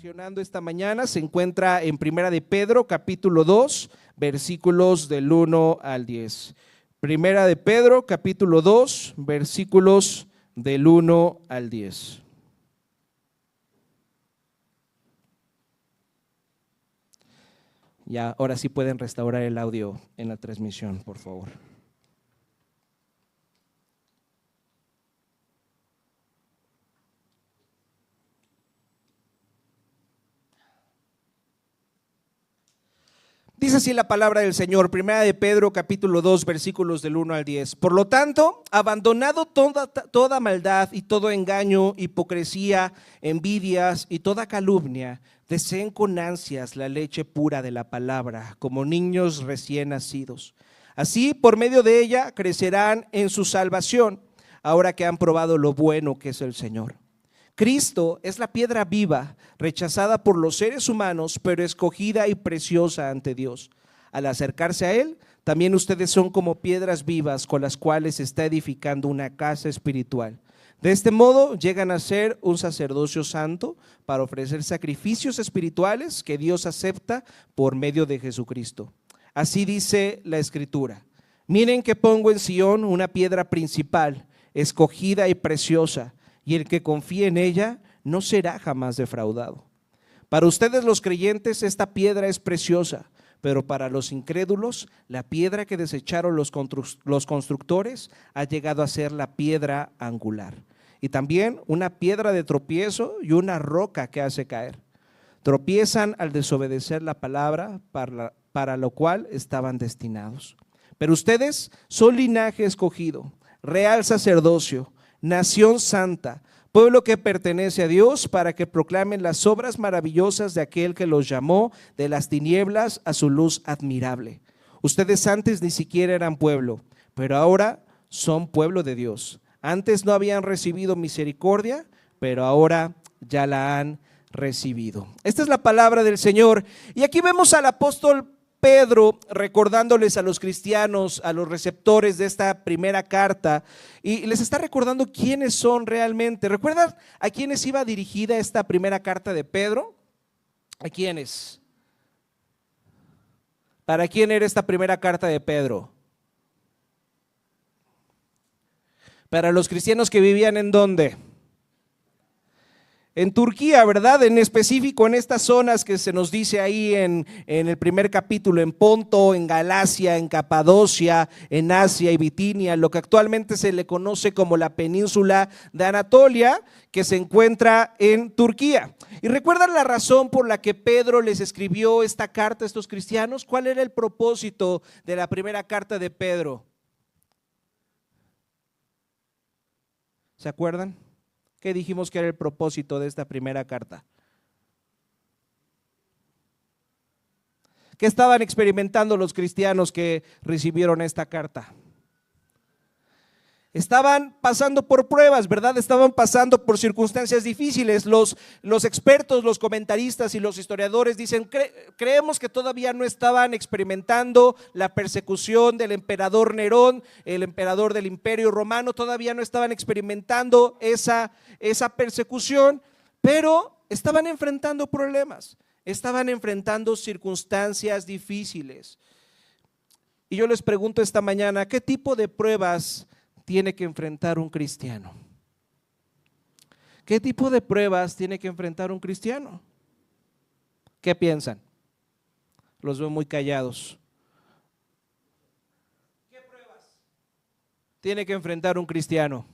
reflexionando esta mañana se encuentra en Primera de Pedro, capítulo 2, versículos del 1 al 10. Primera de Pedro, capítulo 2, versículos del 1 al 10. Ya, ahora sí pueden restaurar el audio en la transmisión, por favor. Dice así la palabra del Señor, Primera de Pedro, capítulo 2, versículos del 1 al 10. Por lo tanto, abandonado toda maldad y todo engaño, hipocresía, envidias y toda calumnia, deseen con ansias la leche pura de la palabra, como niños recién nacidos. Así, por medio de ella, crecerán en su salvación, ahora que han probado lo bueno que es el Señor. Cristo es la piedra viva, rechazada por los seres humanos, pero escogida y preciosa ante Dios. Al acercarse a Él, también ustedes son como piedras vivas con las cuales se está edificando una casa espiritual. De este modo llegan a ser un sacerdocio santo para ofrecer sacrificios espirituales que Dios acepta por medio de Jesucristo. Así dice la Escritura: miren que pongo en Sión una piedra principal, escogida y preciosa, y el que confíe en ella no será jamás defraudado. Para ustedes los creyentes esta piedra es preciosa, pero para los incrédulos la piedra que desecharon los constructores ha llegado a ser la piedra angular, y también una piedra de tropiezo y una roca que hace caer. Tropiezan al desobedecer la palabra para lo cual estaban destinados. Pero ustedes son linaje escogido, real sacerdocio, nación santa, pueblo que pertenece a Dios, para que proclamen las obras maravillosas de aquel que los llamó de las tinieblas a su luz admirable. Ustedes antes ni siquiera eran pueblo, pero ahora son pueblo de Dios. Antes no habían recibido misericordia, pero ahora ya la han recibido. Esta es la palabra del Señor. Y aquí vemos al apóstol Pedro recordándoles a los cristianos, a los receptores de esta primera carta, y les está recordando quiénes son realmente. ¿Recuerdan a quiénes iba dirigida esta primera carta de Pedro? ¿A quiénes? ¿Para quién era esta primera carta de Pedro? Para los cristianos que vivían ¿en dónde? En Turquía, ¿verdad? En específico en estas zonas que se nos dice ahí en el primer capítulo, en Ponto, en Galacia, en Capadocia, en Asia y Bitinia, lo que actualmente se le conoce como la península de Anatolia, que se encuentra en Turquía. ¿Y recuerdan la razón por la que Pedro les escribió esta carta a estos cristianos? ¿Cuál era el propósito de la primera carta de Pedro? ¿Se acuerdan? ¿Qué dijimos que era el propósito de esta primera carta? ¿Qué estaban experimentando los cristianos que recibieron esta carta? Estaban pasando por pruebas, ¿verdad? Estaban pasando por circunstancias difíciles. Los expertos, los comentaristas y los historiadores dicen, creemos que todavía no estaban experimentando la persecución del emperador Nerón, el emperador del Imperio Romano, todavía no estaban experimentando esa persecución, pero estaban enfrentando problemas, estaban enfrentando circunstancias difíciles. Y yo les pregunto esta mañana, ¿qué tipo de pruebas tiene que enfrentar un cristiano? ¿Qué tipo de pruebas tiene que enfrentar un cristiano? ¿Qué piensan? Los veo muy callados. ¿Qué pruebas tiene que enfrentar un cristiano?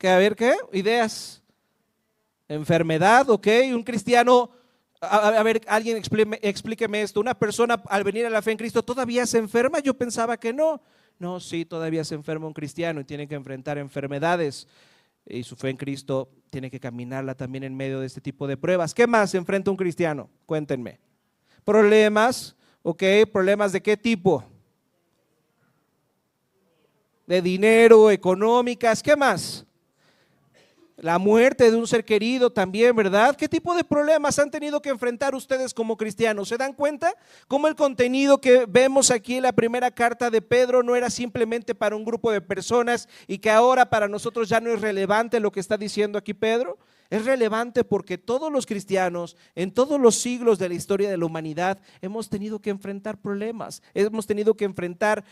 A ver, ¿qué? Ideas. Enfermedad, ok. Un cristiano, a ver, alguien explíqueme esto. Una persona al venir a la fe en Cristo todavía se enferma. Yo pensaba que no. No, sí, todavía se enferma un cristiano y tiene que enfrentar enfermedades. Y su fe en Cristo tiene que caminarla también en medio de este tipo de pruebas. ¿Qué más enfrenta un cristiano? Cuéntenme. Problemas, ok. ¿Problemas de qué tipo? De dinero, económicas. ¿Qué más? La muerte de un ser querido también, ¿verdad? ¿Qué tipo de problemas han tenido que enfrentar ustedes como cristianos? ¿Se dan cuenta? Cómo el contenido que vemos aquí en la primera carta de Pedro no era simplemente para un grupo de personas y que ahora para nosotros ya no es relevante lo que está diciendo aquí Pedro. Es relevante porque todos los cristianos en todos los siglos de la historia de la humanidad hemos tenido que enfrentar problemas, hemos tenido que enfrentar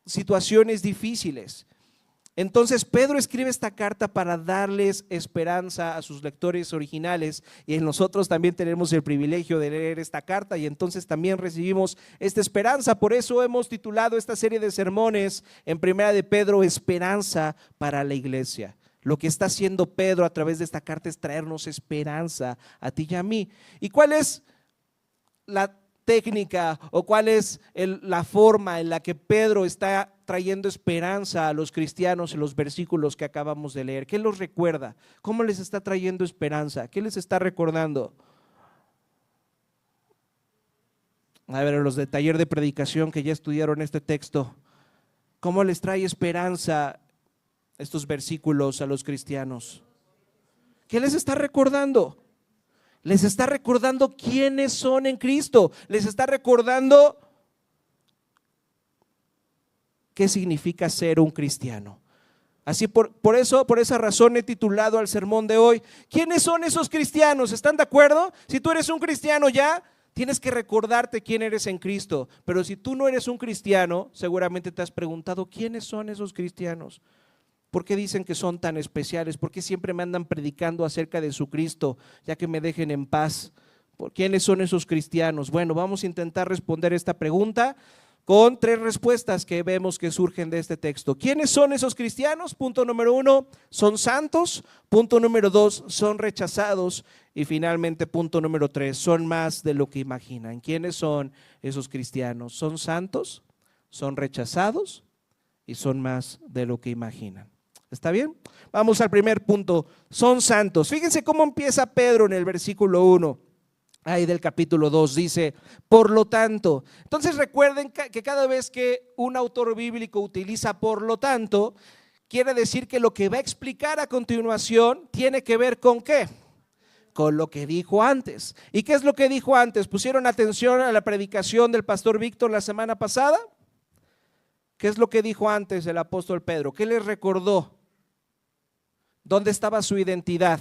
situaciones difíciles. Entonces Pedro escribe esta carta para darles esperanza a sus lectores originales y nosotros también tenemos el privilegio de leer esta carta y entonces también recibimos esta esperanza. Por eso hemos titulado esta serie de sermones en Primera de Pedro, Esperanza para la Iglesia. Lo que está haciendo Pedro a través de esta carta es traernos esperanza a ti y a mí. ¿Y cuál es la técnica o cuál es la forma en la que Pedro está trayendo esperanza a los cristianos en los versículos que acabamos de leer? ¿Qué los recuerda? ¿Cómo les está trayendo esperanza? ¿Qué les está recordando? A ver, los de taller de predicación que ya estudiaron este texto, ¿cómo les trae esperanza estos versículos a los cristianos? ¿Qué les está recordando? Les está recordando quiénes son en Cristo. Les está recordando qué significa ser un cristiano. Así por esa razón he titulado al sermón de hoy, ¿quiénes son esos cristianos? ¿Están de acuerdo? Si tú eres un cristiano ya, tienes que recordarte quién eres en Cristo. Pero si tú no eres un cristiano, seguramente te has preguntado, ¿quiénes son esos cristianos? ¿Por qué dicen que son tan especiales? ¿Por qué siempre me andan predicando acerca de su Cristo, ya que me dejen en paz? ¿Quiénes son esos cristianos? Bueno, vamos a intentar responder esta pregunta con 3 respuestas que vemos que surgen de este texto. ¿Quiénes son esos cristianos? Punto número 1, son santos. Punto número 2, son rechazados. Y finalmente, punto número 3, son más de lo que imaginan. ¿Quiénes son esos cristianos? Son santos, son rechazados y son más de lo que imaginan. ¿Está bien? Vamos al primer punto, son santos. Fíjense cómo empieza Pedro en el versículo 1. Ahí del capítulo 2 dice, por lo tanto. Entonces recuerden que cada vez que un autor bíblico utiliza por lo tanto, quiere decir que lo que va a explicar a continuación tiene que ver con ¿qué? Con lo que dijo antes. ¿Y qué es lo que dijo antes? ¿Pusieron atención a la predicación del pastor Víctor la semana pasada? ¿Qué es lo que dijo antes el apóstol Pedro? ¿Qué les recordó? ¿Dónde estaba su identidad?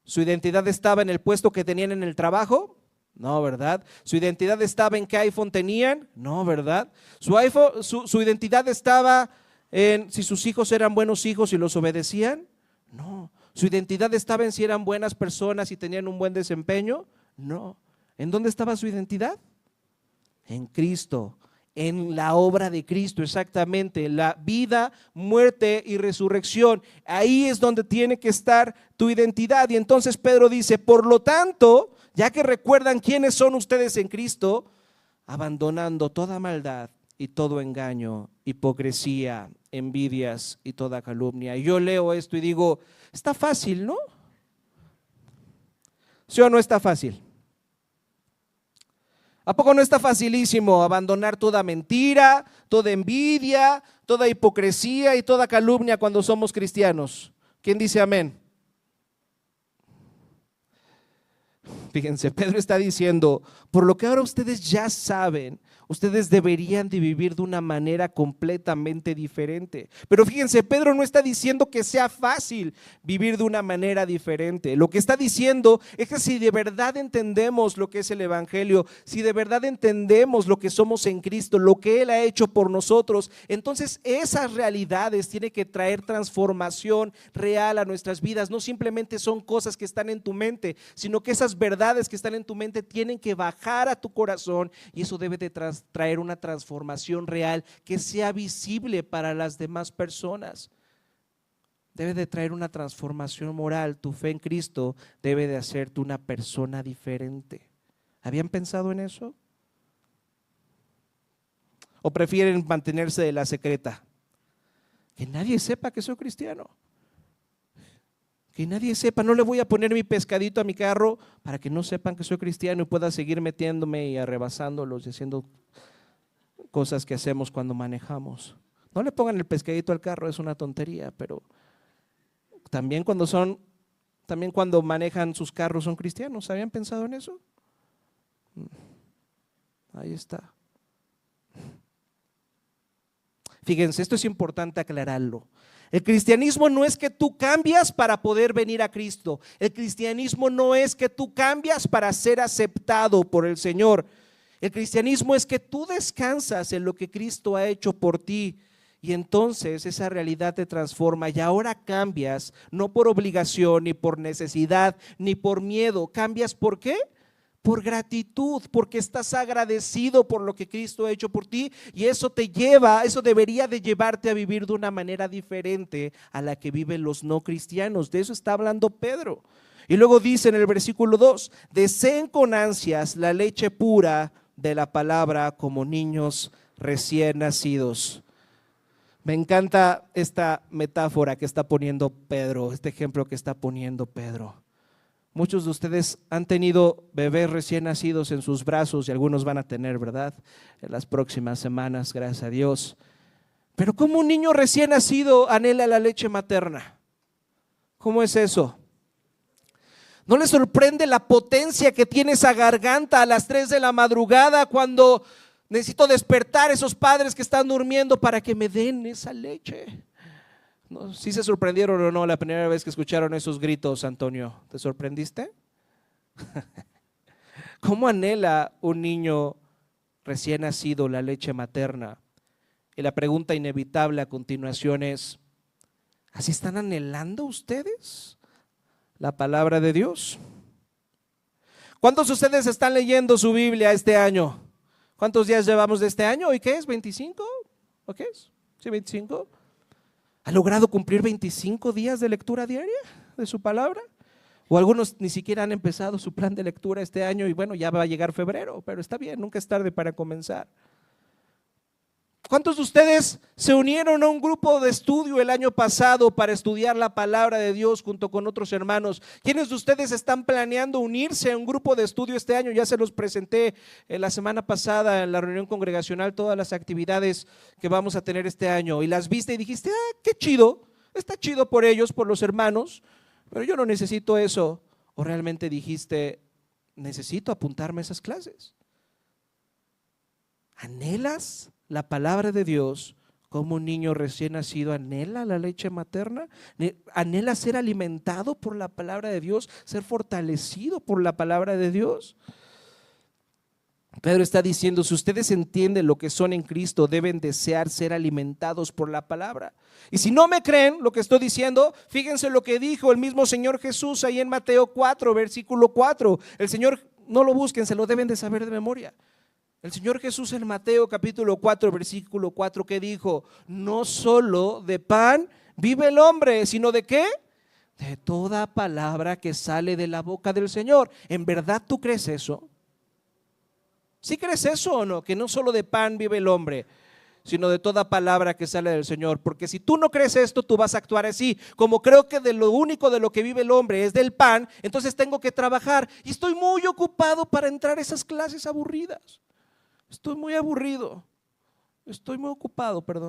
¿Su identidad estaba en el puesto que tenían en el trabajo? No, ¿verdad? ¿Su identidad estaba en qué iPhone tenían? No, ¿verdad? ¿Su identidad estaba en si sus hijos eran buenos hijos y los obedecían? No. ¿Su identidad estaba en si eran buenas personas y tenían un buen desempeño? No. ¿En dónde estaba su identidad? En Cristo. En la obra de Cristo, exactamente, la vida, muerte y resurrección. Ahí es donde tiene que estar tu identidad. Y entonces Pedro dice, por lo tanto, ya que recuerdan quiénes son ustedes en Cristo, abandonando toda maldad y todo engaño, hipocresía, envidias y toda calumnia. Y yo leo esto y digo, está fácil, ¿no? ¿Sí o no está fácil? ¿A poco no está facilísimo abandonar toda mentira, toda envidia, toda hipocresía y toda calumnia cuando somos cristianos? ¿Quién dice amén? Fíjense, Pedro está diciendo, por lo que ahora ustedes ya saben, ustedes deberían de vivir de una manera completamente diferente. Pero fíjense, Pedro no está diciendo que sea fácil vivir de una manera diferente. Lo que está diciendo es que si de verdad entendemos lo que es el evangelio, si de verdad entendemos lo que somos en Cristo, lo que Él ha hecho por nosotros, entonces esas realidades tienen que traer transformación real a nuestras vidas. No simplemente son cosas que están en tu mente, sino que esas verdades que están en tu mente tienen que bajar a tu corazón y eso debe de traer una transformación real que sea visible para las demás personas. Debe de traer una transformación moral. Tu fe en Cristo debe de hacerte una persona diferente. ¿Habían pensado en eso? ¿O prefieren mantenerse de la secreta? Que nadie sepa que soy cristiano. Que nadie sepa, no le voy a poner mi pescadito a mi carro para que no sepan que soy cristiano y pueda seguir metiéndome y arrebasándolos y haciendo cosas que hacemos cuando manejamos. No le pongan el pescadito al carro, es una tontería, pero También cuando manejan sus carros son cristianos. ¿Habían pensado en eso? Ahí está. Fíjense, esto es importante aclararlo. El cristianismo no es que tú cambias para poder venir a Cristo. El cristianismo no es que tú cambias para ser aceptado por el Señor. El cristianismo es que tú descansas en lo que Cristo ha hecho por ti y entonces esa realidad te transforma y ahora cambias no por obligación, ni por necesidad, ni por miedo. ¿Cambias por qué? Por gratitud, porque estás agradecido por lo que Cristo ha hecho por ti y eso debería de llevarte a vivir de una manera diferente a la que viven los no cristianos. De eso está hablando Pedro. Y luego dice en el versículo 2, deseen con ansias la leche pura de la palabra como niños recién nacidos. Me encanta esta metáfora que está poniendo Pedro, este ejemplo que está poniendo Pedro. Muchos de ustedes han tenido bebés recién nacidos en sus brazos y algunos van a tener, ¿verdad? En las próximas semanas, gracias a Dios. Pero ¿cómo un niño recién nacido anhela la leche materna? ¿Cómo es eso? ¿No le sorprende la potencia que tiene esa garganta a las 3 de la madrugada cuando necesito despertar a esos padres que están durmiendo para que me den esa leche? ¿No? ¿Sí se sorprendieron o no la primera vez que escucharon esos gritos, Antonio? ¿Te sorprendiste? ¿Cómo anhela un niño recién nacido la leche materna? Y la pregunta inevitable a continuación es, ¿así están anhelando ustedes la palabra de Dios? ¿Cuántos de ustedes están leyendo su Biblia este año? ¿Cuántos días llevamos de este año? ¿Hoy qué es? ¿25? ¿O qué es? ¿Sí, 25? ¿Ha logrado cumplir 25 días de lectura diaria de su palabra? O algunos ni siquiera han empezado su plan de lectura este año y bueno, ya va a llegar febrero, pero está bien, nunca es tarde para comenzar. ¿Cuántos de ustedes se unieron a un grupo de estudio el año pasado para estudiar la palabra de Dios junto con otros hermanos? ¿Quiénes de ustedes están planeando unirse a un grupo de estudio este año? Ya se los presenté la semana pasada en la reunión congregacional, todas las actividades que vamos a tener este año y las viste y dijiste, qué chido, está chido por ellos, por los hermanos, pero yo no necesito eso. O realmente dijiste, necesito apuntarme a esas clases. ¿Anhelas la palabra de Dios como un niño recién nacido anhela la leche materna? ¿Anhela ser alimentado por la palabra de Dios, ser fortalecido por la palabra de Dios? Pedro está diciendo, si ustedes entienden lo que son en Cristo, deben desear ser alimentados por la palabra. Y si no me creen lo que estoy diciendo, fíjense lo que dijo el mismo Señor Jesús ahí en Mateo 4, versículo 4. El Señor, no lo busquen, se lo deben de saber de memoria. El Señor Jesús en Mateo capítulo 4, versículo 4, ¿qué dijo? No solo de pan vive el hombre, sino ¿de qué? De toda palabra que sale de la boca del Señor. ¿En verdad tú crees eso? ¿Sí crees eso o no? Que no solo de pan vive el hombre, sino de toda palabra que sale del Señor. Porque si tú no crees esto, tú vas a actuar así. Como creo que de lo único de lo que vive el hombre es del pan, entonces tengo que trabajar. Y estoy muy ocupado para entrar a esas clases aburridas. Estoy muy aburrido, estoy muy ocupado para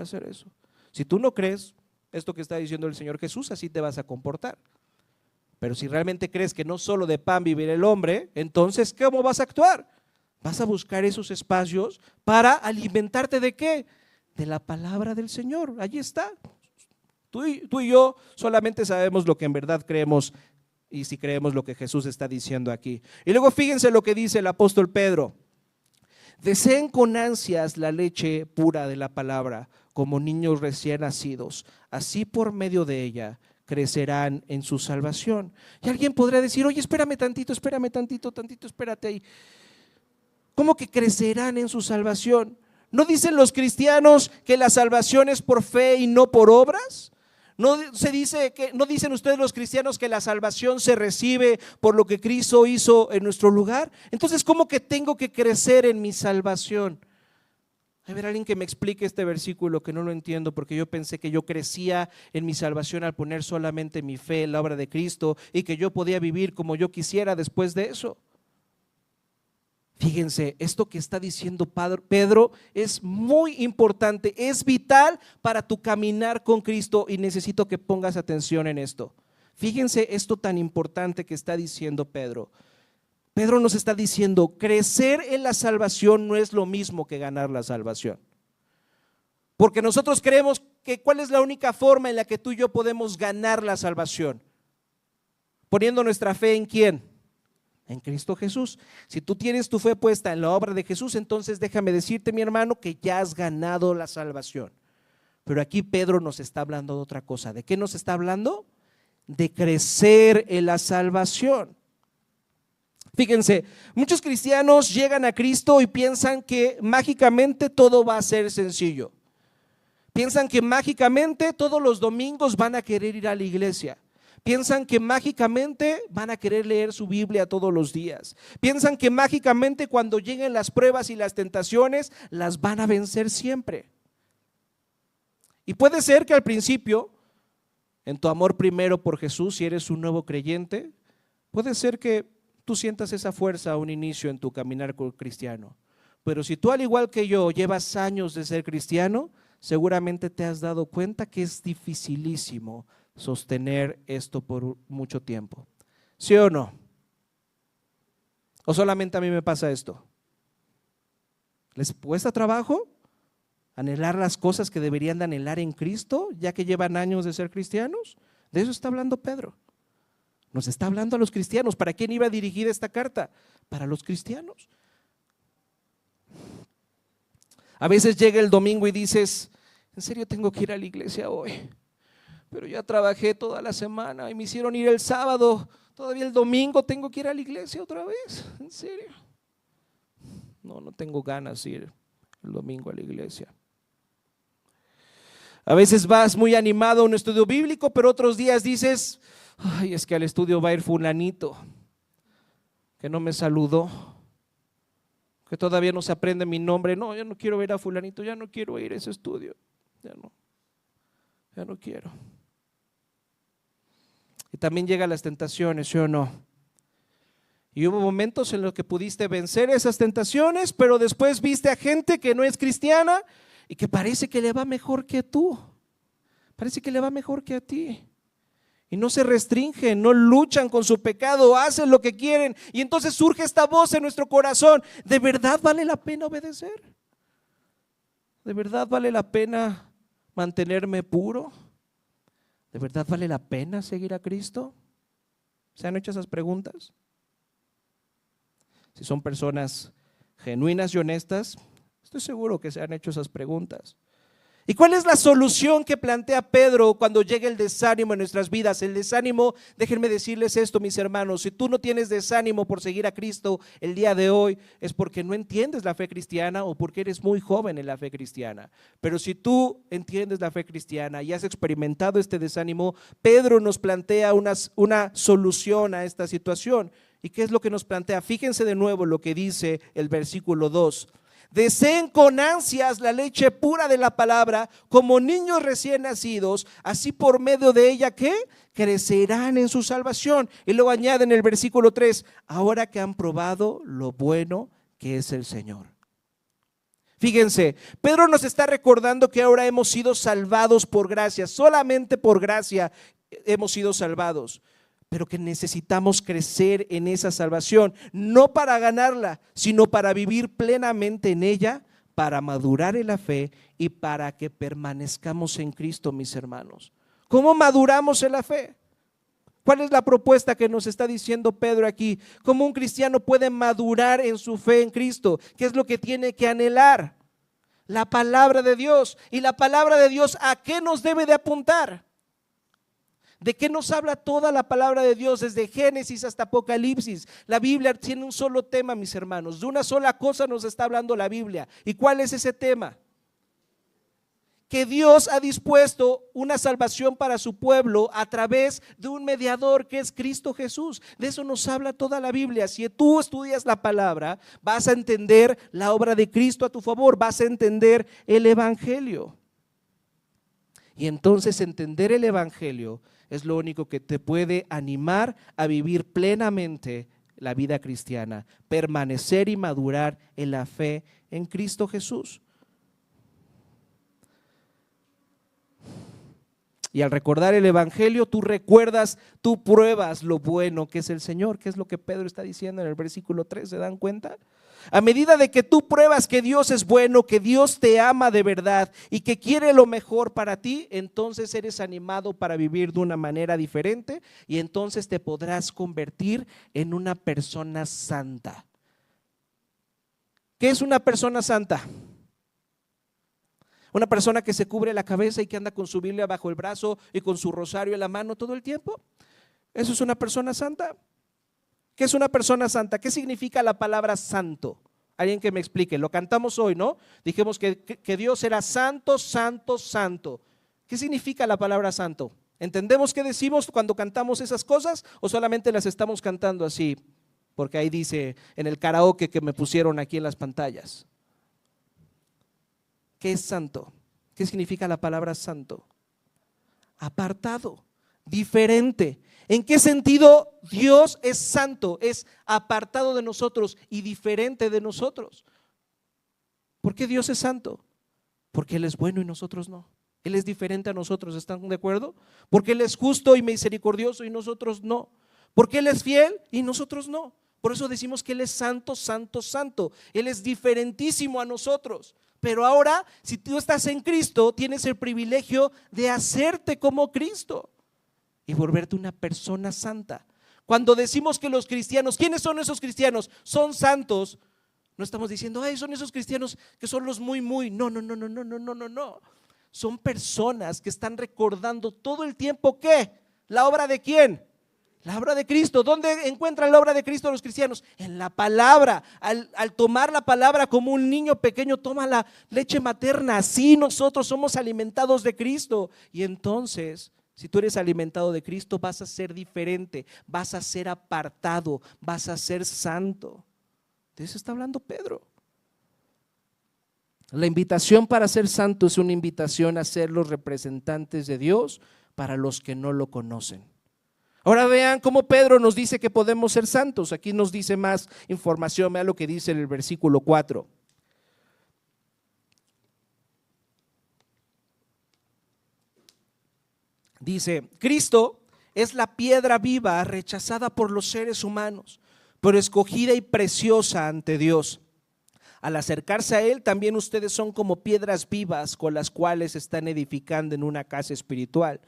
hacer eso. Si tú no crees esto que está diciendo el Señor Jesús, así te vas a comportar. Pero si realmente crees que no solo de pan vive el hombre, entonces ¿cómo vas a actuar? Vas a buscar esos espacios para alimentarte ¿de qué? De la palabra del Señor. Allí está. Tú y yo solamente sabemos lo que en verdad creemos y si creemos lo que Jesús está diciendo aquí. Y luego fíjense lo que dice el apóstol Pedro. Deseen con ansias la leche pura de la palabra, como niños recién nacidos. Así por medio de ella crecerán en su salvación. Y alguien podrá decir, oye, espérame tantito, espérate ahí. ¿Cómo que crecerán en su salvación? ¿No dicen los cristianos que la salvación es por fe y no por obras? ¿No dicen ustedes los cristianos que la salvación se recibe por lo que Cristo hizo en nuestro lugar? Entonces, ¿cómo que tengo que crecer en mi salvación? A ver, alguien que me explique este versículo que no lo entiendo, porque yo pensé que yo crecía en mi salvación al poner solamente mi fe en la obra de Cristo y que yo podía vivir como yo quisiera después de eso. Fíjense, esto que está diciendo Pedro es muy importante, es vital para tu caminar con Cristo y necesito que pongas atención en esto. Fíjense esto tan importante que está diciendo Pedro. Pedro nos está diciendo, crecer en la salvación no es lo mismo que ganar la salvación. Porque nosotros creemos que ¿cuál es la única forma en la que tú y yo podemos ganar la salvación? Poniendo nuestra fe ¿en quién? En Cristo Jesús. Si tú tienes tu fe puesta en la obra de Jesús, entonces déjame decirte, mi hermano, que ya has ganado la salvación. Pero aquí Pedro nos está hablando de otra cosa. ¿De qué nos está hablando? De crecer en la salvación. Fíjense, muchos cristianos llegan a Cristo y piensan que mágicamente todo va a ser sencillo. Piensan que mágicamente todos los domingos van a querer ir a la iglesia. Piensan que mágicamente van a querer leer su Biblia todos los días. Piensan que mágicamente cuando lleguen las pruebas y las tentaciones las van a vencer siempre. Y puede ser que al principio, en tu amor primero por Jesús, si eres un nuevo creyente, puede ser que tú sientas esa fuerza a un inicio en tu caminar como cristiano. Pero si tú, al igual que yo, llevas años de ser cristiano, seguramente te has dado cuenta que es dificilísimo sostener esto por mucho tiempo. ¿Sí o no? ¿O solamente a mí me pasa esto? ¿Les cuesta trabajo anhelar las cosas que deberían de anhelar en Cristo, ya que llevan años de ser cristianos? De eso está hablando Pedro. Nos está hablando a los cristianos. ¿Para quién iba dirigida esta carta? Para los cristianos. A veces llega el domingo y dices, ¿en serio tengo que ir a la iglesia hoy? Pero ya trabajé toda la semana y me hicieron ir el sábado, todavía el domingo tengo que ir a la iglesia otra vez, ¿en serio? No tengo ganas de ir el domingo a la iglesia. A veces vas muy animado a un estudio bíblico, pero otros días dices, ay, es que al estudio va a ir fulanito, que no me saludó, que todavía no se aprende mi nombre. No, yo no quiero ver a fulanito, ya no quiero ir a ese estudio, ya no quiero. Y también llegan las tentaciones, ¿sí o no? Y hubo momentos en los que pudiste vencer esas tentaciones, pero después viste a gente que no es cristiana y que parece que le va mejor que tú, parece que le va mejor que a ti. Y no se restringen, no luchan con su pecado, hacen lo que quieren. Y entonces surge esta voz en nuestro corazón, ¿de verdad vale la pena obedecer? ¿De verdad vale la pena mantenerme puro? ¿De verdad vale la pena seguir a Cristo? ¿Se han hecho esas preguntas? Si son personas genuinas y honestas, estoy seguro que se han hecho esas preguntas. ¿Y cuál es la solución que plantea Pedro cuando llega el desánimo en nuestras vidas? El desánimo, déjenme decirles esto, mis hermanos, si tú no tienes desánimo por seguir a Cristo el día de hoy, es porque no entiendes la fe cristiana o porque eres muy joven en la fe cristiana. Pero si tú entiendes la fe cristiana y has experimentado este desánimo, Pedro nos plantea una solución a esta situación. ¿Y qué es lo que nos plantea? Fíjense de nuevo lo que dice el versículo 2. Deseen con ansias la leche pura de la palabra, como niños recién nacidos, así por medio de ella, ¿qué? Crecerán en su salvación. Y luego añade en el versículo 3, ahora que han probado lo bueno que es el Señor. Fíjense, Pedro nos está recordando que ahora hemos sido salvados por gracia, solamente por gracia hemos sido salvados. Pero que necesitamos crecer en esa salvación, no para ganarla, sino para vivir plenamente en ella, para madurar en la fe y para que permanezcamos en Cristo, mis hermanos. ¿Cómo maduramos en la fe? ¿Cuál es la propuesta que nos está diciendo Pedro aquí? ¿Cómo un cristiano puede madurar en su fe en Cristo? ¿Qué es lo que tiene que anhelar? La palabra de Dios. ¿Y la palabra de Dios a qué nos debe de apuntar? ¿De qué nos habla toda la palabra de Dios desde Génesis hasta Apocalipsis? La Biblia tiene un solo tema, mis hermanos. De una sola cosa nos está hablando la Biblia. ¿Y cuál es ese tema? Que Dios ha dispuesto una salvación para su pueblo a través de un mediador que es Cristo Jesús. De eso nos habla toda la Biblia. Si tú estudias la palabra, vas a entender la obra de Cristo a tu favor, vas a entender el Evangelio. Y entonces entender el Evangelio es lo único que te puede animar a vivir plenamente la vida cristiana, permanecer y madurar en la fe en Cristo Jesús. Y al recordar el evangelio, tú recuerdas, tú pruebas lo bueno que es el Señor, que es lo que Pedro está diciendo en el versículo 3, ¿se dan cuenta? A medida de que tú pruebas que Dios es bueno, que Dios te ama de verdad y que quiere lo mejor para ti, entonces eres animado para vivir de una manera diferente y entonces te podrás convertir en una persona santa. ¿Qué es una persona santa? Una persona que se cubre la cabeza y que anda con su Biblia bajo el brazo y con su rosario en la mano todo el tiempo. ¿Eso es una persona santa? ¿Qué es una persona santa? ¿Qué significa la palabra santo? Alguien que me explique. Lo cantamos hoy, ¿no? Dijimos que Dios era santo, santo, santo. ¿Qué significa la palabra santo? ¿Entendemos qué decimos cuando cantamos esas cosas o solamente las estamos cantando así? Porque ahí dice en el karaoke que me pusieron aquí en las pantallas. ¿Qué es santo? ¿Qué significa la palabra santo? Apartado, diferente. ¿En qué sentido Dios es santo? Es apartado de nosotros y diferente de nosotros. ¿Por qué Dios es santo? Porque Él es bueno y nosotros no. Él es diferente a nosotros, ¿están de acuerdo? Porque Él es justo y misericordioso y nosotros no. Porque Él es fiel y nosotros no. Por eso decimos que Él es santo, santo, santo. Él es diferentísimo a nosotros. Pero ahora, si tú estás en Cristo, tienes el privilegio de hacerte como Cristo y volverte una persona santa. Cuando decimos que los cristianos, ¿quiénes son esos cristianos? Son santos. No estamos diciendo, ay, son esos cristianos que son los muy. No. Son personas que están recordando todo el tiempo ¿qué? ¿La obra de quién? La obra de Cristo. ¿Dónde encuentran la obra de Cristo los cristianos? En la palabra. Al tomar la palabra como un niño pequeño toma la leche materna, así nosotros somos alimentados de Cristo. Y entonces, si tú eres alimentado de Cristo, vas a ser diferente, vas a ser apartado, vas a ser santo. De eso está hablando Pedro. La invitación para ser santo es una invitación a ser los representantes de Dios para los que no lo conocen. Ahora vean cómo Pedro nos dice que podemos ser santos. Aquí nos dice más información, vean lo que dice en el versículo 4. Dice, Cristo es la piedra viva rechazada por los seres humanos, pero escogida y preciosa ante Dios. Al acercarse a Él, también ustedes son como piedras vivas con las cuales están edificando en una casa espiritual.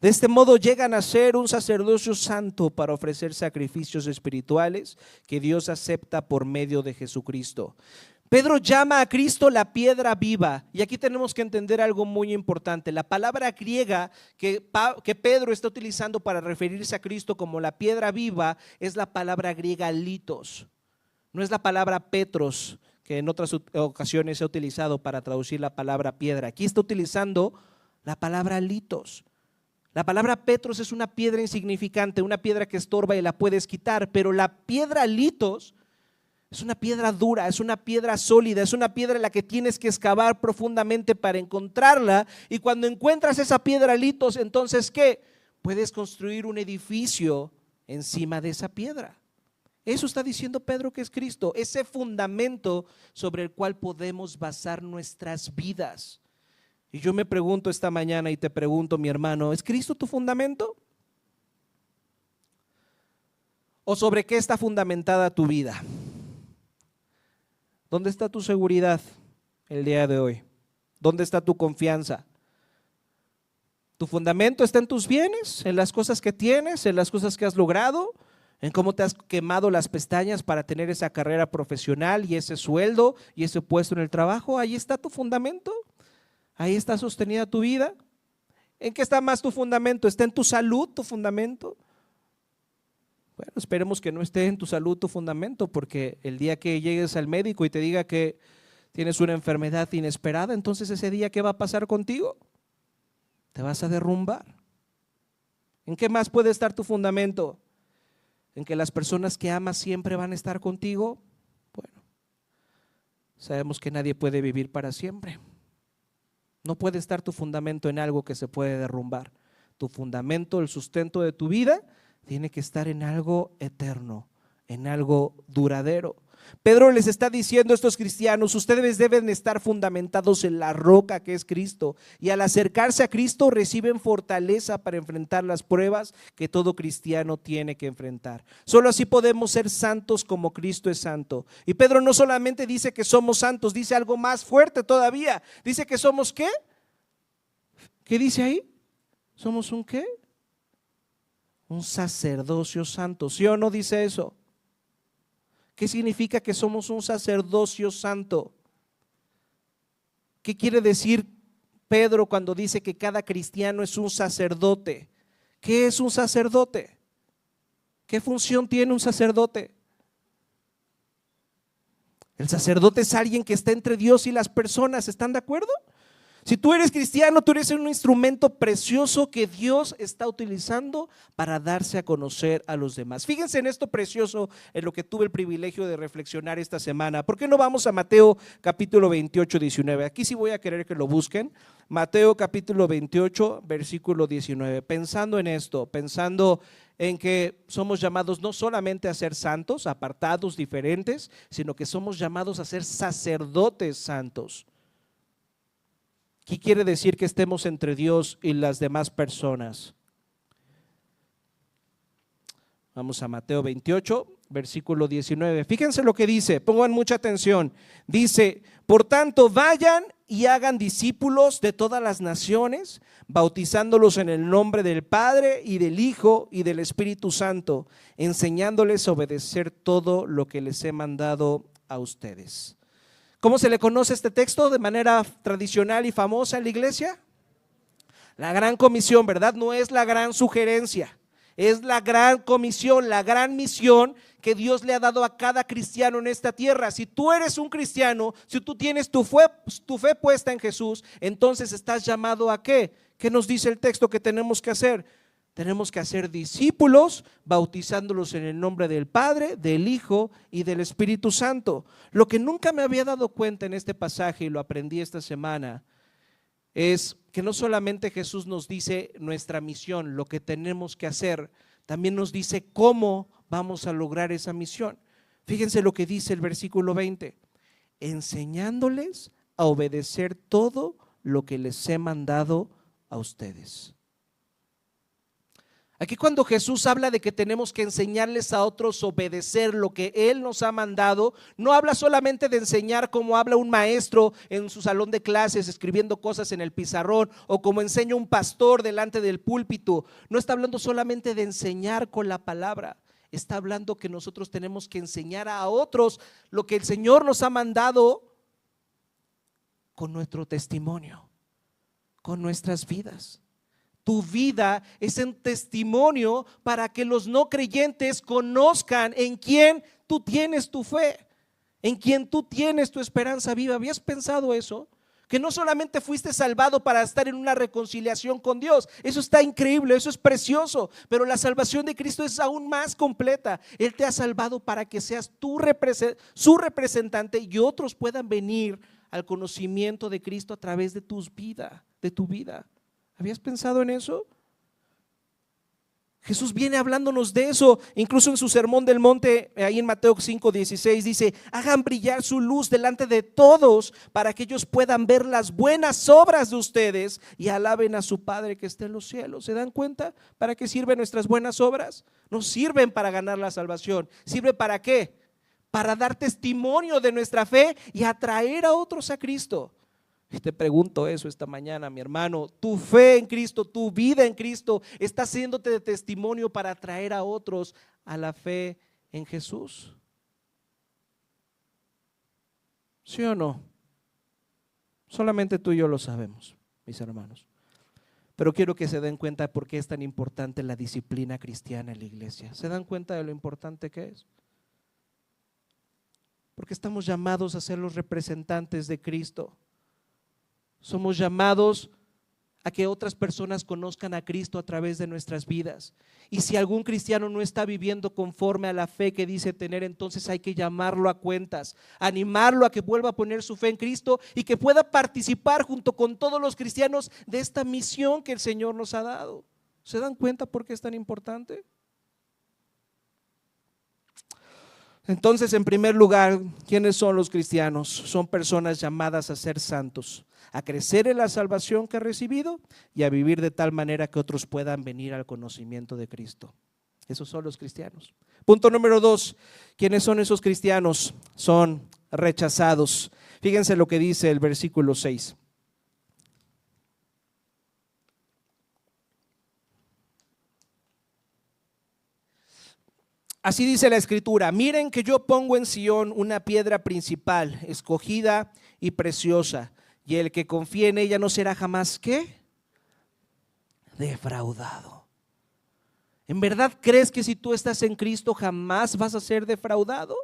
De este modo llegan a ser un sacerdocio santo para ofrecer sacrificios espirituales que Dios acepta por medio de Jesucristo. Pedro llama a Cristo la piedra viva, y aquí tenemos que entender algo muy importante. La palabra griega que Pedro está utilizando para referirse a Cristo como la piedra viva es la palabra griega litos, no es la palabra petros, que en otras ocasiones se ha utilizado para traducir la palabra piedra. Aquí está utilizando la palabra litos. La palabra petros es una piedra insignificante, una piedra que estorba y la puedes quitar, pero la piedra litos es una piedra dura, es una piedra sólida, es una piedra en la que tienes que excavar profundamente para encontrarla, y cuando encuentras esa piedra litos, entonces ¿qué? Puedes construir un edificio encima de esa piedra. Eso está diciendo Pedro que es Cristo, ese fundamento sobre el cual podemos basar nuestras vidas. Y yo me pregunto esta mañana y te pregunto, mi hermano, ¿es Cristo tu fundamento? ¿O sobre qué está fundamentada tu vida? ¿Dónde está tu seguridad el día de hoy? ¿Dónde está tu confianza? ¿Tu fundamento está en tus bienes, en las cosas que tienes, en las cosas que has logrado, en cómo te has quemado las pestañas para tener esa carrera profesional y ese sueldo y ese puesto en el trabajo? Ahí está tu fundamento. Ahí está sostenida tu vida. ¿En qué está más tu fundamento? ¿Está en tu salud tu fundamento? Bueno, esperemos que no esté en tu salud tu fundamento, porque el día que llegues al médico y te diga que tienes una enfermedad inesperada, entonces ese día, ¿qué va a pasar contigo? Te vas a derrumbar. ¿En qué más puede estar tu fundamento? ¿En que las personas que amas siempre van a estar contigo? Bueno, sabemos que nadie puede vivir para siempre. No puede estar tu fundamento en algo que se puede derrumbar. Tu fundamento, el sustento de tu vida, tiene que estar en algo eterno, en algo duradero. Pedro les está diciendo a estos cristianos: ustedes deben estar fundamentados en la roca que es Cristo, y al acercarse a Cristo reciben fortaleza para enfrentar las pruebas que todo cristiano tiene que enfrentar. Solo así podemos ser santos como Cristo es santo. Y Pedro no solamente dice que somos santos, dice algo más fuerte todavía. Dice que somos ¿qué? ¿Qué dice ahí? ¿Somos un qué? Un sacerdocio santo. ¿Sí o no dice eso? ¿Qué significa que somos un sacerdocio santo? ¿Qué quiere decir Pedro cuando dice que cada cristiano es un sacerdote? ¿Qué es un sacerdote? ¿Qué función tiene un sacerdote? El sacerdote es alguien que está entre Dios y las personas, ¿están de acuerdo? Si tú eres cristiano, tú eres un instrumento precioso que Dios está utilizando para darse a conocer a los demás. Fíjense en esto precioso, en lo que tuve el privilegio de reflexionar esta semana. ¿Por qué no vamos a Mateo capítulo 28, 19? Aquí sí voy a querer que lo busquen. Mateo capítulo 28, versículo 19. Pensando en esto, pensando en que somos llamados no solamente a ser santos, apartados, diferentes, sino que somos llamados a ser sacerdotes santos. ¿Qué quiere decir que estemos entre Dios y las demás personas? Vamos a Mateo 28, versículo 19. Fíjense lo que dice, pongan mucha atención. Dice: por tanto, vayan y hagan discípulos de todas las naciones, bautizándolos en el nombre del Padre y del Hijo y del Espíritu Santo, enseñándoles a obedecer todo lo que les he mandado a ustedes. ¿Cómo se le conoce este texto de manera tradicional y famosa en la iglesia? La gran comisión, ¿verdad? No es la gran sugerencia, es la gran comisión, la gran misión que Dios le ha dado a cada cristiano en esta tierra. Si tú eres un cristiano, si tú tienes tu fe puesta en Jesús, entonces estás llamado ¿a qué? ¿Qué nos dice el texto que tenemos que hacer? Tenemos que hacer discípulos, bautizándolos en el nombre del Padre, del Hijo y del Espíritu Santo. Lo que nunca me había dado cuenta en este pasaje, y lo aprendí esta semana, es que no solamente Jesús nos dice nuestra misión, lo que tenemos que hacer, también nos dice cómo vamos a lograr esa misión. Fíjense lo que dice el versículo 20: enseñándoles a obedecer todo lo que les he mandado a ustedes. Aquí cuando Jesús habla de que tenemos que enseñarles a otros a obedecer lo que Él nos ha mandado, no habla solamente de enseñar como habla un maestro en su salón de clases escribiendo cosas en el pizarrón, o como enseña un pastor delante del púlpito. No está hablando solamente de enseñar con la palabra, está hablando que nosotros tenemos que enseñar a otros lo que el Señor nos ha mandado con nuestro testimonio, con nuestras vidas. Tu vida es un testimonio para que los no creyentes conozcan en quién tú tienes tu fe, en quién tú tienes tu esperanza viva. ¿Habías pensado eso? Que no solamente fuiste salvado para estar en una reconciliación con Dios, eso está increíble, eso es precioso, pero la salvación de Cristo es aún más completa. Él te ha salvado para que seas su representante y otros puedan venir al conocimiento de Cristo a través de tu vida. ¿Habías pensado en eso? Jesús viene hablándonos de eso, incluso en su sermón del monte, ahí en Mateo 5:16 dice: hagan brillar su luz delante de todos para que ellos puedan ver las buenas obras de ustedes y alaben a su Padre que está en los cielos. ¿Se dan cuenta para qué sirven nuestras buenas obras? No sirven para ganar la salvación. ¿Sirve para qué? Para dar testimonio de nuestra fe y atraer a otros a Cristo. Y te pregunto eso esta mañana, mi hermano: tu fe en Cristo, tu vida en Cristo, está haciéndote de testimonio para atraer a otros a la fe en Jesús. ¿Sí o no? Solamente tú y yo lo sabemos, mis hermanos. Pero quiero que se den cuenta de por qué es tan importante la disciplina cristiana en la iglesia. ¿Se dan cuenta de lo importante que es? Porque estamos llamados a ser los representantes de Cristo. Somos llamados a que otras personas conozcan a Cristo a través de nuestras vidas. Y si algún cristiano no está viviendo conforme a la fe que dice tener, entonces hay que llamarlo a cuentas, animarlo a que vuelva a poner su fe en Cristo y que pueda participar junto con todos los cristianos de esta misión que el Señor nos ha dado. ¿Se dan cuenta por qué es tan importante? Entonces, en primer lugar, ¿quiénes son los cristianos? Son personas llamadas a ser santos, a crecer en la salvación que han recibido y a vivir de tal manera que otros puedan venir al conocimiento de Cristo. Esos son los cristianos. Punto número 2, ¿quiénes son esos cristianos? Son rechazados. Fíjense lo que dice el versículo 6. Así dice la Escritura: miren que yo pongo en Sión una piedra principal, escogida y preciosa, y el que confíe en ella no será jamás, ¿qué? Defraudado. ¿En verdad crees que si tú estás en Cristo jamás vas a ser defraudado?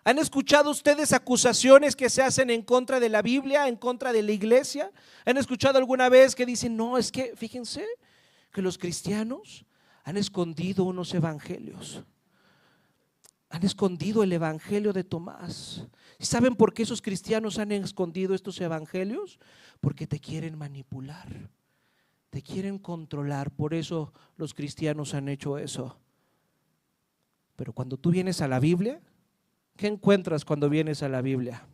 ¿Han escuchado ustedes acusaciones que se hacen en contra de la Biblia, en contra de la iglesia? ¿Han escuchado alguna vez que dicen, no, es que fíjense que los cristianos han escondido unos evangelios? Han escondido el evangelio de Tomás. ¿Y saben por qué esos cristianos han escondido estos evangelios? Porque te quieren manipular, te quieren controlar. Por eso los cristianos han hecho eso. Pero cuando tú vienes a la Biblia, ¿qué encuentras cuando vienes a la Biblia?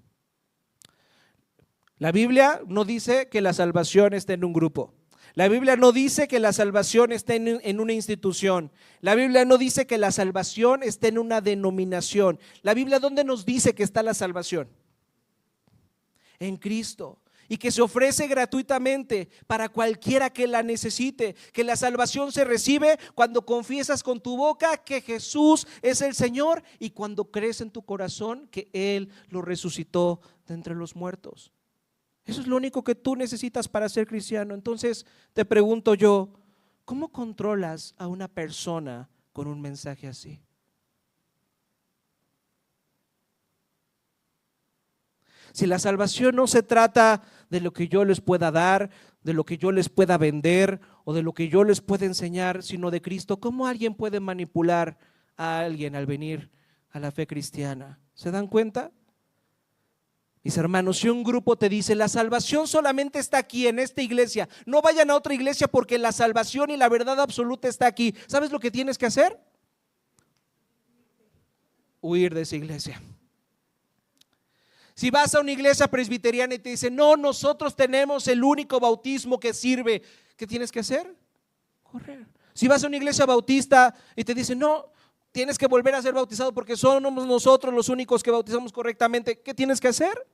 La Biblia no dice que la salvación esté en un grupo. La Biblia no dice que la salvación esté en una institución. La Biblia no dice que la salvación esté en una denominación. La Biblia, ¿dónde nos dice que está la salvación? En Cristo. Y que se ofrece gratuitamente para cualquiera que la necesite. Que la salvación se recibe cuando confiesas con tu boca que Jesús es el Señor y cuando crees en tu corazón que Él lo resucitó de entre los muertos. Eso es lo único que tú necesitas para ser cristiano. Entonces te pregunto yo, ¿cómo controlas a una persona con un mensaje así? Si la salvación no se trata de lo que yo les pueda dar, de lo que yo les pueda vender o de lo que yo les pueda enseñar, sino de Cristo, ¿cómo alguien puede manipular a alguien al venir a la fe cristiana? ¿Se dan cuenta? Mis hermanos, si un grupo te dice la salvación solamente está aquí en esta iglesia, no vayan a otra iglesia porque la salvación y la verdad absoluta está aquí, ¿sabes lo que tienes que hacer? Huir de esa iglesia. Si vas a una iglesia presbiteriana y te dicen, no, nosotros tenemos el único bautismo que sirve, ¿qué tienes que hacer? Correr. Si vas a una iglesia bautista y te dicen, no, tienes que volver a ser bautizado porque somos nosotros los únicos que bautizamos correctamente, ¿qué tienes que hacer?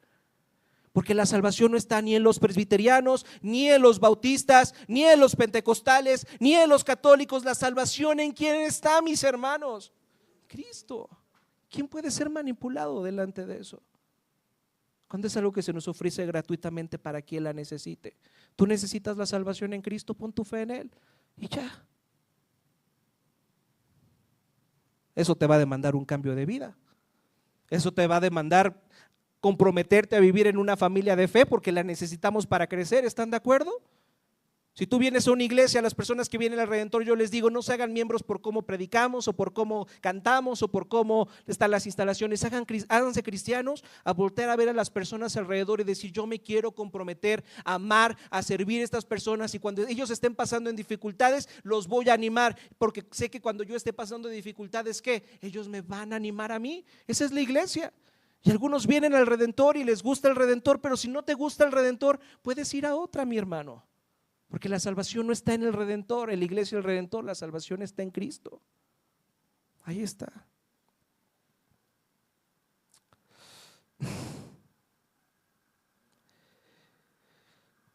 Porque la salvación no está ni en los presbiterianos, ni en los bautistas, ni en los pentecostales, ni en los católicos. La salvación, ¿en quién está, mis hermanos? Cristo. ¿Quién puede ser manipulado delante de eso? Cuando es algo que se nos ofrece gratuitamente para quien la necesite. Tú necesitas la salvación en Cristo, pon tu fe en Él y ya. Eso te va a demandar un cambio de vida. Eso te va a demandar comprometerte a vivir en una familia de fe porque la necesitamos para crecer. ¿Están de acuerdo? Si tú vienes a una iglesia, a las personas que vienen al Redentor, yo les digo, no se hagan miembros por cómo predicamos o por cómo cantamos o por cómo están las instalaciones. Háganse cristianos a voltear a ver a las personas alrededor y decir, yo me quiero comprometer a amar, a servir a estas personas, y cuando ellos estén pasando en dificultades, los voy a animar, porque sé que cuando yo esté pasando en dificultades, ¿qué? Ellos me van a animar a mí. Esa es la iglesia. Y algunos vienen al Redentor y les gusta el Redentor, pero si no te gusta el Redentor, puedes ir a otra, mi hermano. Porque la salvación no está en el Redentor, en la iglesia del Redentor, la salvación está en Cristo. Ahí está.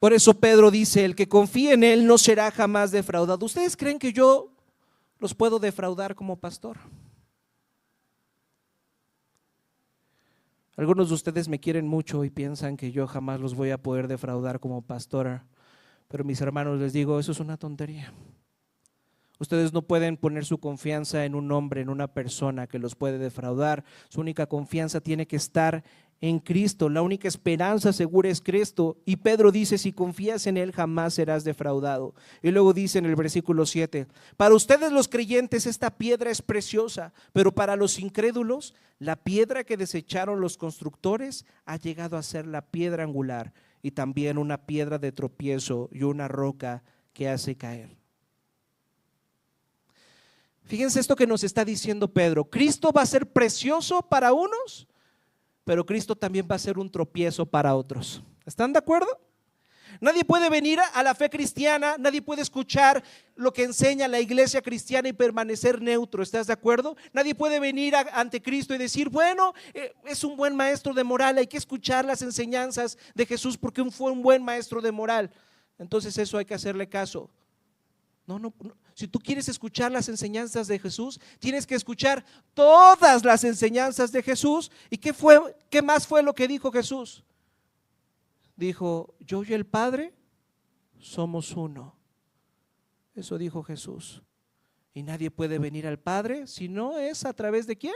Por eso Pedro dice, el que confíe en Él no será jamás defraudado. ¿Ustedes creen que yo los puedo defraudar como pastor? Algunos de ustedes me quieren mucho y piensan que yo jamás los voy a poder defraudar como pastora. Pero mis hermanos, les digo, eso es una tontería. Ustedes no pueden poner su confianza en un hombre, en una persona que los puede defraudar. Su única confianza tiene que estar en Cristo. La única esperanza segura es Cristo. Y Pedro dice, si confías en Él jamás serás defraudado. Y luego dice en el versículo 7, para ustedes los creyentes esta piedra es preciosa, pero para los incrédulos la piedra que desecharon los constructores ha llegado a ser la piedra angular y también una piedra de tropiezo y una roca que hace caer. Fíjense esto que nos está diciendo Pedro. Cristo va a ser precioso para unos, pero Cristo también va a ser un tropiezo para otros. ¿Están de acuerdo? Nadie puede venir a la fe cristiana, nadie puede escuchar lo que enseña la iglesia cristiana y permanecer neutro. ¿Estás de acuerdo? Nadie puede venir ante Cristo y decir, bueno, es un buen maestro de moral, hay que escuchar las enseñanzas de Jesús porque fue un buen maestro de moral. Entonces eso hay que hacerle caso. No. Si tú quieres escuchar las enseñanzas de Jesús, tienes que escuchar todas las enseñanzas de Jesús. ¿Y qué más fue lo que dijo Jesús? Dijo, yo y el Padre somos uno. Eso dijo Jesús. Y nadie puede venir al Padre si no es a través de ¿quién?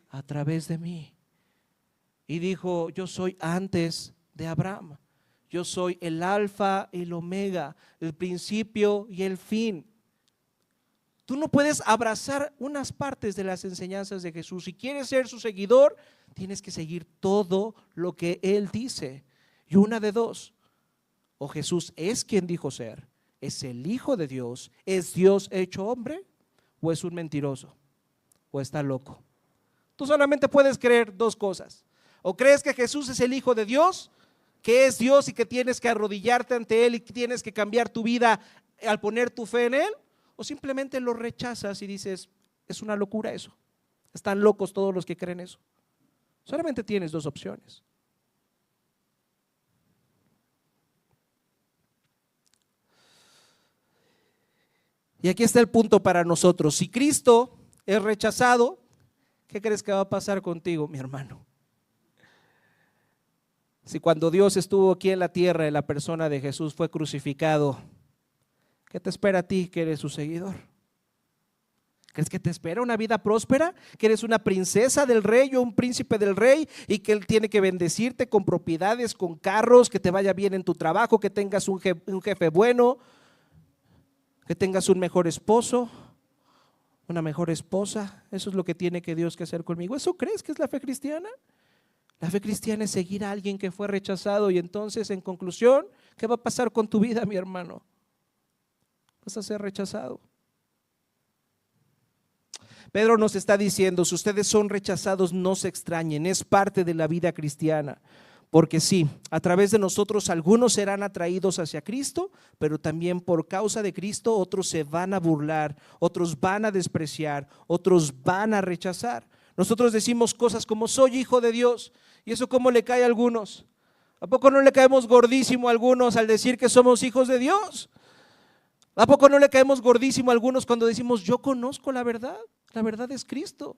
A través de mí. Y dijo, yo soy antes de Abraham. Yo soy el alfa y el omega, el principio y el fin. Tú no puedes abrazar unas partes de las enseñanzas de Jesús. Si quieres ser su seguidor, tienes que seguir todo lo que Él dice. Y una de dos, o Jesús es quien dijo ser, es el Hijo de Dios, es Dios hecho hombre, o es un mentiroso, o está loco. Tú solamente puedes creer dos cosas. O crees que Jesús es el Hijo de Dios, que es Dios y que tienes que arrodillarte ante Él y que tienes que cambiar tu vida al poner tu fe en Él, o simplemente lo rechazas y dices, es una locura eso. Están locos todos los que creen eso. Solamente tienes dos opciones. Y aquí está el punto para nosotros. Si Cristo es rechazado, ¿qué crees que va a pasar contigo, mi hermano? Si cuando Dios estuvo aquí en la tierra, en la persona de Jesús fue crucificado, ¿qué te espera a ti que eres su seguidor? ¿Crees que te espera una vida próspera? ¿Que eres una princesa del rey o un príncipe del rey y que Él tiene que bendecirte con propiedades, con carros, que te vaya bien en tu trabajo, que tengas un jefe bueno, que tengas un mejor esposo, una mejor esposa? Eso es lo que tiene que Dios que hacer conmigo. ¿Eso crees que es la fe cristiana? La fe cristiana es seguir a alguien que fue rechazado. Y entonces, en conclusión, ¿qué va a pasar con tu vida, mi hermano? Vas a ser rechazado. Pedro nos está diciendo, si ustedes son rechazados, no se extrañen, es parte de la vida cristiana. Porque sí, a través de nosotros algunos serán atraídos hacia Cristo, pero también por causa de Cristo otros se van a burlar, otros van a despreciar, otros van a rechazar. Nosotros decimos cosas como soy hijo de Dios, y eso ¿cómo le cae a algunos? ¿A poco no le caemos gordísimo a algunos al decir que somos hijos de Dios? ¿A poco no le caemos gordísimo a algunos cuando decimos yo conozco la verdad es Cristo,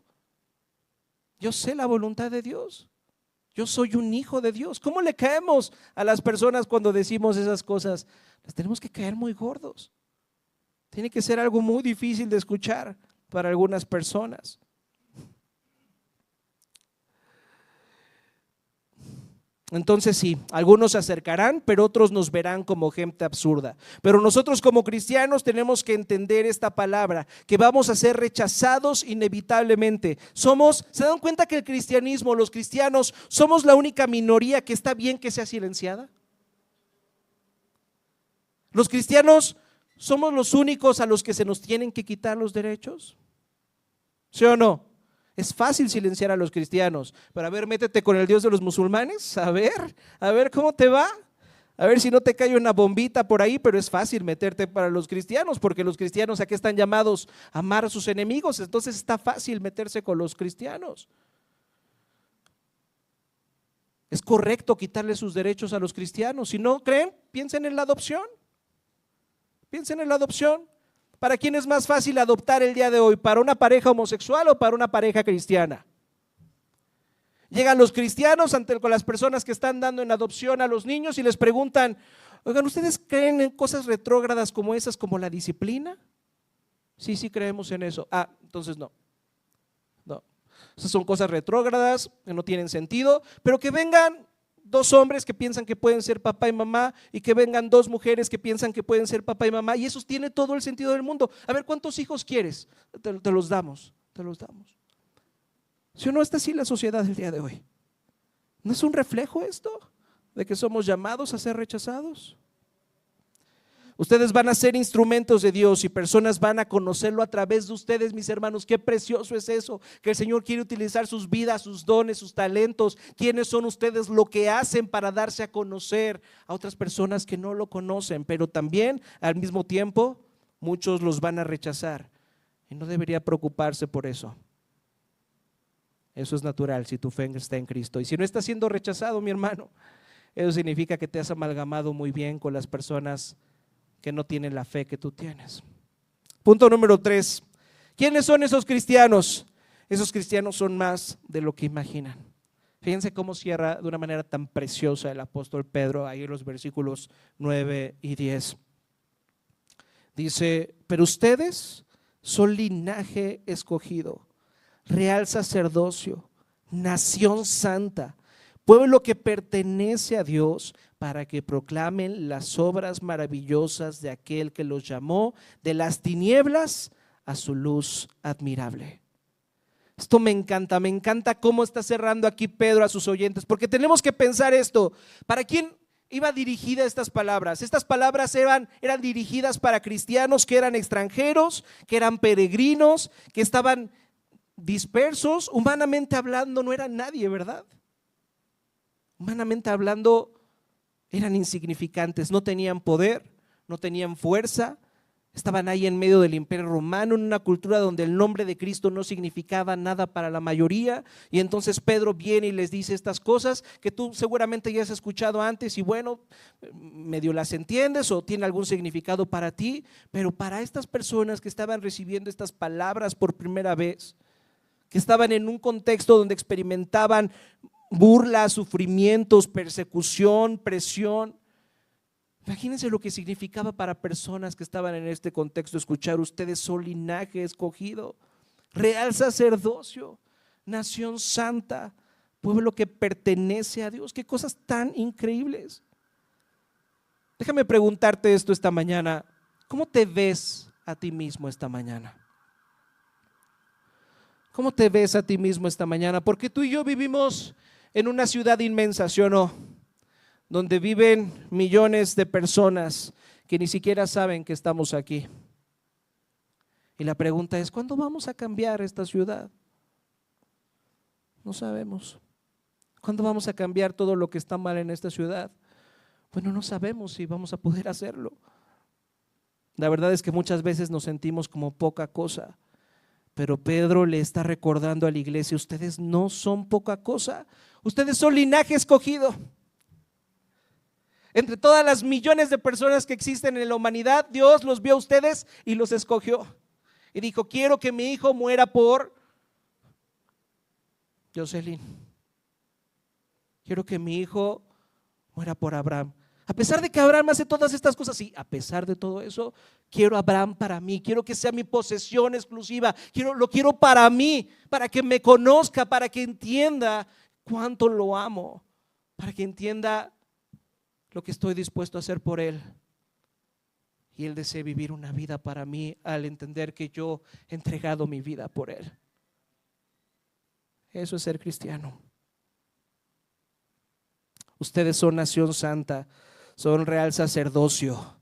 yo sé la voluntad de Dios? Yo soy un hijo de Dios. ¿Cómo le caemos a las personas cuando decimos esas cosas? Les tenemos que caer muy gordos. Tiene que ser algo muy difícil de escuchar para algunas personas. Entonces sí, algunos se acercarán, pero otros nos verán como gente absurda. Pero nosotros como cristianos tenemos que entender esta palabra, que vamos a ser rechazados inevitablemente. ¿Se dan cuenta que el cristianismo, los cristianos, somos la única minoría que está bien que sea silenciada? ¿Los cristianos somos los únicos a los que se nos tienen que quitar los derechos? ¿Sí o no? Es fácil silenciar a los cristianos, pero a ver, métete con el Dios de los musulmanes, a ver cómo te va, a ver si no te cae una bombita por ahí, pero es fácil meterte para los cristianos, porque los cristianos aquí están llamados a amar a sus enemigos, entonces está fácil meterse con los cristianos. Es correcto quitarle sus derechos a los cristianos. Si no creen, piensen en la adopción. Piensen en la adopción. ¿Para quién es más fácil adoptar el día de hoy? ¿Para una pareja homosexual o para una pareja cristiana? Llegan los cristianos con las personas que están dando en adopción a los niños y les preguntan, oigan, ¿ustedes creen en cosas retrógradas como esas, como la disciplina? Sí creemos en eso. Entonces no. Esas son cosas retrógradas que no tienen sentido, pero que vengan dos hombres que piensan que pueden ser papá y mamá y que vengan dos mujeres que piensan que pueden ser papá y mamá, y eso tiene todo el sentido del mundo. A ver, ¿cuántos hijos quieres? Te los damos. ¿Sí o no está así la sociedad del día de hoy? ¿No es un reflejo esto de que somos llamados a ser rechazados? Ustedes van a ser instrumentos de Dios y personas van a conocerlo a través de ustedes, mis hermanos. Qué precioso es eso, que el Señor quiere utilizar sus vidas, sus dones, sus talentos. ¿Quiénes son ustedes? Lo que hacen para darse a conocer a otras personas que no lo conocen, pero también al mismo tiempo muchos los van a rechazar y no debería preocuparse por eso. Eso es natural si tu fe está en Cristo. Y si no estás siendo rechazado, mi hermano, eso significa que te has amalgamado muy bien con las personas que no tienen la fe que tú tienes. Punto número 3. ¿Quiénes son esos cristianos? Esos cristianos son más de lo que imaginan. Fíjense cómo cierra de una manera tan preciosa el apóstol Pedro ahí en los versículos 9 y 10. Dice: pero ustedes son linaje escogido, real sacerdocio, nación santa, pueblo que pertenece a Dios, para que proclamen las obras maravillosas de aquel que los llamó de las tinieblas a su luz admirable. Esto me encanta cómo está cerrando aquí Pedro a sus oyentes, porque tenemos que pensar esto. ¿Para quién iba dirigida estas palabras? Estas palabras eran dirigidas para cristianos que eran extranjeros, que eran peregrinos, que estaban dispersos. Humanamente hablando no eran nadie, ¿verdad? Humanamente hablando eran insignificantes, no tenían poder, no tenían fuerza, estaban ahí en medio del Imperio Romano, en una cultura donde el nombre de Cristo no significaba nada para la mayoría. Y entonces Pedro viene y les dice estas cosas que tú seguramente ya has escuchado antes y bueno, medio las entiendes o tiene algún significado para ti, pero para estas personas que estaban recibiendo estas palabras por primera vez, que estaban en un contexto donde experimentaban burlas, sufrimientos, persecución, presión. Imagínense lo que significaba para personas que estaban en este contexto escuchar: ustedes son linaje escogido, real sacerdocio, nación santa, pueblo que pertenece a Dios. Qué cosas tan increíbles. Déjame preguntarte esto esta mañana: ¿cómo te ves a ti mismo esta mañana? ¿Cómo te ves a ti mismo esta mañana? Porque tú y yo vivimos en una ciudad inmensa, ¿sí o no? Donde viven millones de personas que ni siquiera saben que estamos aquí. Y la pregunta es: ¿cuándo vamos a cambiar esta ciudad? No sabemos. ¿Cuándo vamos a cambiar todo lo que está mal en esta ciudad? Bueno, no sabemos si vamos a poder hacerlo. La verdad es que muchas veces nos sentimos como poca cosa. Pero Pedro le está recordando a la iglesia: ustedes no son poca cosa, ustedes son linaje escogido. Entre todas las millones de personas que existen en la humanidad, Dios los vio a ustedes y los escogió. Y dijo: quiero que mi hijo muera por Jocelyn. Quiero que mi hijo muera por Abraham. A pesar de que Abraham hace todas estas cosas, sí, a pesar de todo eso, quiero a Abraham para mí, quiero que sea mi posesión exclusiva, lo quiero para mí, para que me conozca, para que entienda cuánto lo amo, para que entienda lo que estoy dispuesto a hacer por él. Y él desea vivir una vida para mí al entender que yo he entregado mi vida por él. Eso es ser cristiano. Ustedes son nación santa, son real sacerdocio.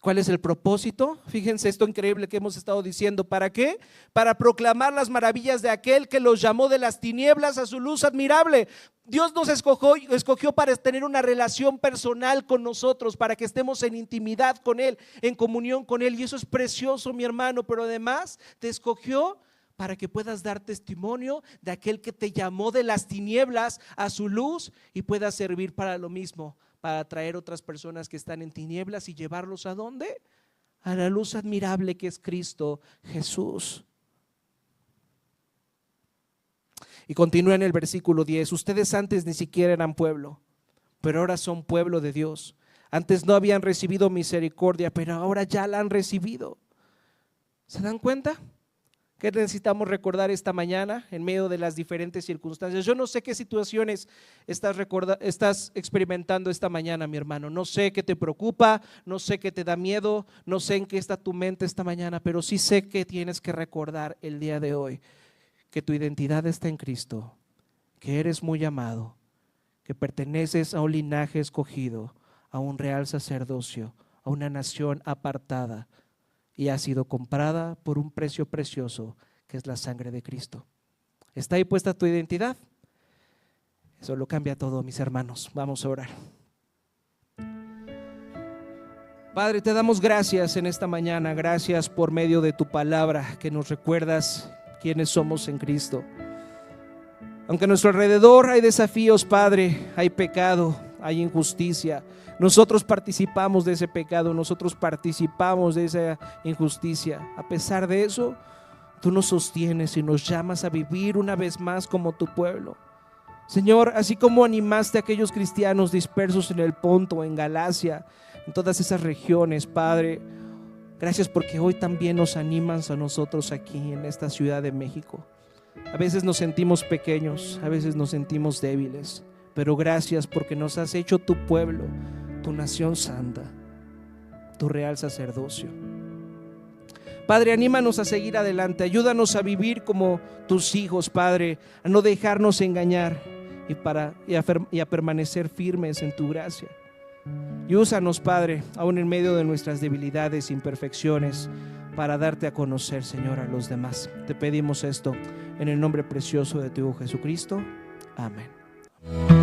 ¿Cuál es el propósito? Fíjense esto increíble que hemos estado diciendo. ¿Para qué? Para proclamar las maravillas de aquel que los llamó de las tinieblas a su luz admirable. Dios nos escogió para tener una relación personal con nosotros, para que estemos en intimidad con Él, en comunión con Él. Y eso es precioso, mi hermano, pero además te escogió para que puedas dar testimonio de aquel que te llamó de las tinieblas a su luz y puedas servir para lo mismo, para atraer otras personas que están en tinieblas y llevarlos ¿a dónde? A la luz admirable que es Cristo Jesús. Y continúa en el versículo 10: ustedes antes ni siquiera eran pueblo, pero ahora son pueblo de Dios. Antes no habían recibido misericordia, pero ahora ya la han recibido. ¿Se dan cuenta? ¿Qué necesitamos recordar esta mañana en medio de las diferentes circunstancias? Yo no sé qué situaciones estás experimentando esta mañana, mi hermano. No sé qué te preocupa, no sé qué te da miedo, no sé en qué está tu mente esta mañana, pero sí sé que tienes que recordar el día de hoy que tu identidad está en Cristo, que eres muy amado, que perteneces a un linaje escogido, a un real sacerdocio, a una nación apartada, y ha sido comprada por un precio precioso, que es la sangre de Cristo. ¿Está ahí puesta tu identidad? Eso lo cambia todo, mis hermanos. Vamos a orar. Padre, te damos gracias en esta mañana. Gracias por medio de tu palabra, que nos recuerdas quiénes somos en Cristo. Aunque a nuestro alrededor hay desafíos, Padre, hay pecado, hay injusticia, nosotros participamos de ese pecado, nosotros participamos de esa injusticia. A pesar de eso, tú nos sostienes y nos llamas a vivir una vez más como tu pueblo. Señor, así como animaste a aquellos cristianos dispersos en el Ponto, en Galacia, en todas esas regiones, Padre, gracias porque hoy también nos animas a nosotros aquí en esta Ciudad de México. A veces nos sentimos pequeños, a veces nos sentimos débiles, pero gracias porque nos has hecho tu pueblo, tu nación santa, tu real sacerdocio. Padre, anímanos a seguir adelante, ayúdanos a vivir como tus hijos, Padre, a no dejarnos engañar y a permanecer firmes en tu gracia. Y úsanos, Padre, aún en medio de nuestras debilidades e imperfecciones, para darte a conocer, Señor, a los demás. Te pedimos esto en el nombre precioso de tu Hijo Jesucristo. Amén.